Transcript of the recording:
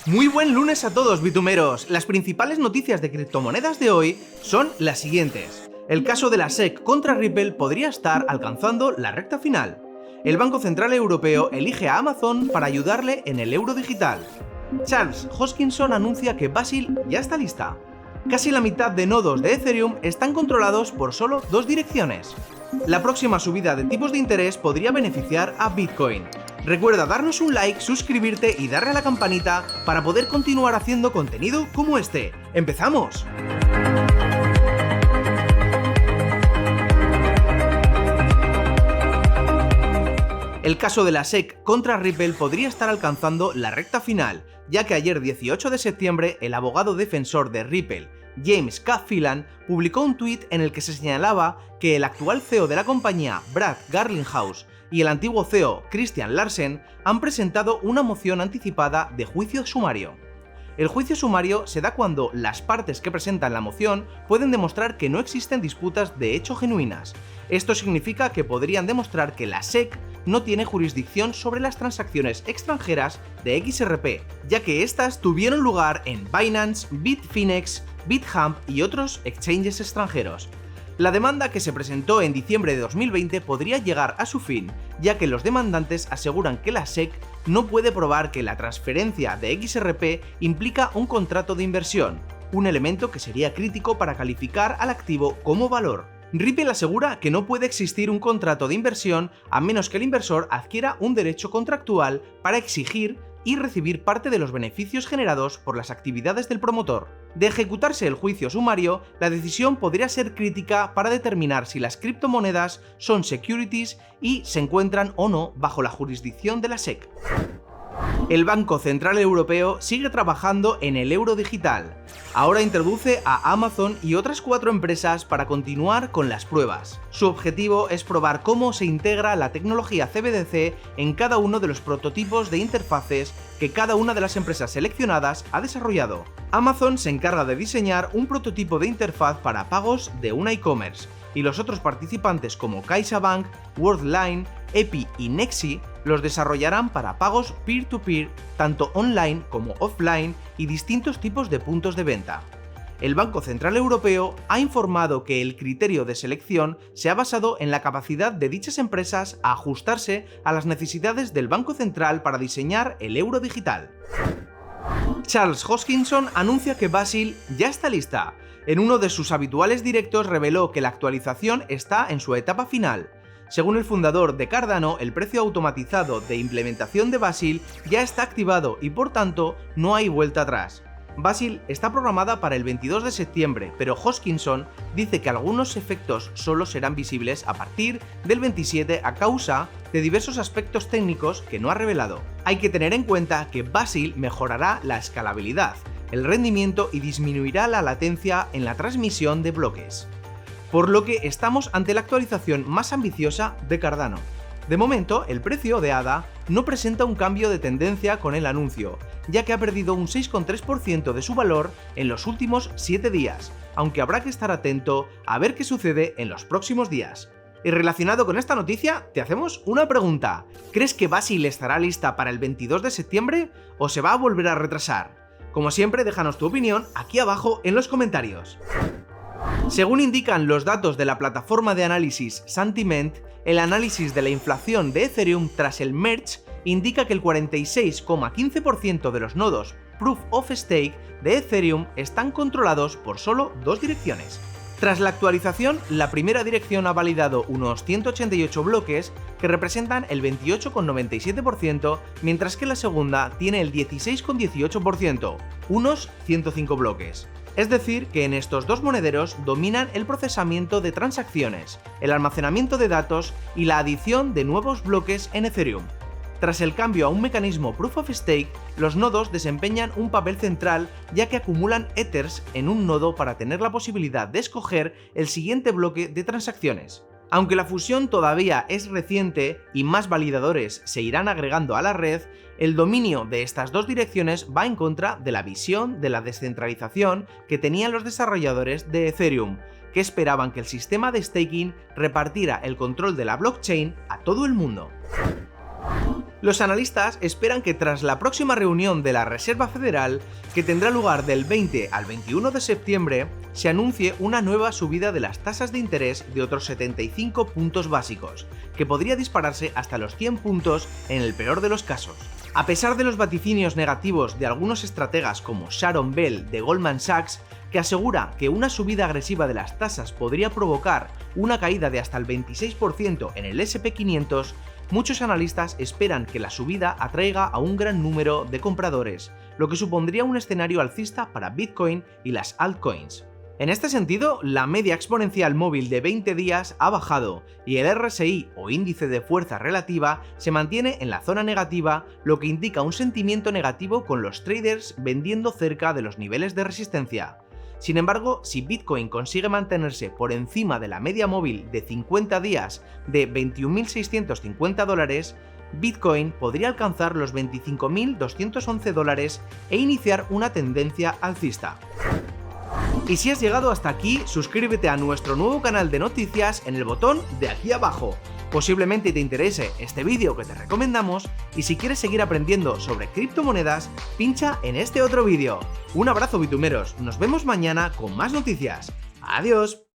Muy buen lunes a todos, bitumeros. Las principales noticias de criptomonedas de hoy son las siguientes. El caso de la SEC contra Ripple podría estar alcanzando la recta final. El Banco Central Europeo elige a Amazon para ayudarle en el euro digital. Charles Hoskinson anuncia que Basil ya está lista. Casi la mitad de nodos de Ethereum están controlados por solo dos direcciones. La próxima subida de tipos de interés podría beneficiar a Bitcoin. Recuerda darnos un like, suscribirte y darle a la campanita para poder continuar haciendo contenido como este. ¡Empezamos! El caso de la SEC contra Ripple podría estar alcanzando la recta final, ya que ayer 18 de septiembre el abogado defensor de Ripple, James K. Phelan, publicó un tuit en el que se señalaba que el actual CEO de la compañía, Brad Garlinghouse, y el antiguo CEO, Christian Larsen, han presentado una moción anticipada de juicio sumario. El juicio sumario se da cuando las partes que presentan la moción pueden demostrar que no existen disputas de hecho genuinas. Esto significa que podrían demostrar que la SEC no tiene jurisdicción sobre las transacciones extranjeras de XRP, ya que estas tuvieron lugar en Binance, Bitfinex, BitHump y otros exchanges extranjeros. La demanda, que se presentó en diciembre de 2020, podría llegar a su fin, ya que los demandantes aseguran que la SEC no puede probar que la transferencia de XRP implica un contrato de inversión, un elemento que sería crítico para calificar al activo como valor. Ripple asegura que no puede existir un contrato de inversión a menos que el inversor adquiera un derecho contractual para exigir y recibir parte de los beneficios generados por las actividades del promotor. De ejecutarse el juicio sumario, la decisión podría ser crítica para determinar si las criptomonedas son securities y se encuentran o no bajo la jurisdicción de la SEC. El Banco Central Europeo sigue trabajando en el euro digital. Ahora introduce a Amazon y otras 4 empresas para continuar con las pruebas. Su objetivo es probar cómo se integra la tecnología CBDC en cada uno de los prototipos de interfaces que cada una de las empresas seleccionadas ha desarrollado. Amazon se encarga de diseñar un prototipo de interfaz para pagos de un e-commerce, y los otros participantes como CaixaBank, Worldline, EPI y Nexi los desarrollarán para pagos peer-to-peer, tanto online como offline, y distintos tipos de puntos de venta. El Banco Central Europeo ha informado que el criterio de selección se ha basado en la capacidad de dichas empresas a ajustarse a las necesidades del Banco Central para diseñar el euro digital. Charles Hoskinson anuncia que Basil ya está lista. En uno de sus habituales directos reveló que la actualización está en su etapa final. Según el fundador de Cardano, el precio automatizado de implementación de Basil ya está activado y por tanto no hay vuelta atrás. Basil está programada para el 22 de septiembre, pero Hoskinson dice que algunos efectos solo serán visibles a partir del 27 a causa de diversos aspectos técnicos que no ha revelado. Hay que tener en cuenta que Basil mejorará la escalabilidad, el rendimiento y disminuirá la latencia en la transmisión de bloques, por lo que estamos ante la actualización más ambiciosa de Cardano. De momento, el precio de ADA no presenta un cambio de tendencia con el anuncio, ya que ha perdido un 6,3% de su valor en los últimos 7 días, aunque habrá que estar atento a ver qué sucede en los próximos días. Y relacionado con esta noticia, te hacemos una pregunta. ¿Crees que Basil estará lista para el 22 de septiembre o se va a volver a retrasar? Como siempre, déjanos tu opinión aquí abajo en los comentarios. Según indican los datos de la plataforma de análisis Santiment, el análisis de la inflación de Ethereum tras el merge indica que el 46,15% de los nodos Proof of Stake de Ethereum están controlados por solo dos direcciones. Tras la actualización, la primera dirección ha validado unos 188 bloques que representan el 28,97%, mientras que la segunda tiene el 16,18%, unos 105 bloques. Es decir, que en estos dos monederos dominan el procesamiento de transacciones, el almacenamiento de datos y la adición de nuevos bloques en Ethereum. Tras el cambio a un mecanismo Proof of Stake, los nodos desempeñan un papel central, ya que acumulan Ethers en un nodo para tener la posibilidad de escoger el siguiente bloque de transacciones. Aunque la fusión todavía es reciente y más validadores se irán agregando a la red, el dominio de estas dos direcciones va en contra de la visión de la descentralización que tenían los desarrolladores de Ethereum, que esperaban que el sistema de staking repartiera el control de la blockchain a todo el mundo. Los analistas esperan que tras la próxima reunión de la Reserva Federal, que tendrá lugar del 20 al 21 de septiembre, se anuncie una nueva subida de las tasas de interés de otros 75 puntos básicos, que podría dispararse hasta los 100 puntos en el peor de los casos. A pesar de los vaticinios negativos de algunos estrategas como Sharon Bell de Goldman Sachs, que asegura que una subida agresiva de las tasas podría provocar una caída de hasta el 26% en el S&P 500, muchos analistas esperan que la subida atraiga a un gran número de compradores, lo que supondría un escenario alcista para Bitcoin y las altcoins. En este sentido, la media exponencial móvil de 20 días ha bajado y el RSI o índice de fuerza relativa se mantiene en la zona negativa, lo que indica un sentimiento negativo con los traders vendiendo cerca de los niveles de resistencia. Sin embargo, si Bitcoin consigue mantenerse por encima de la media móvil de 50 días de $21.650, Bitcoin podría alcanzar los $25.211 e iniciar una tendencia alcista. Y si has llegado hasta aquí, suscríbete a nuestro nuevo canal de noticias en el botón de aquí abajo. Posiblemente te interese este vídeo que te recomendamos y si quieres seguir aprendiendo sobre criptomonedas, pincha en este otro vídeo. Un abrazo bitumeros, nos vemos mañana con más noticias. ¡Adiós!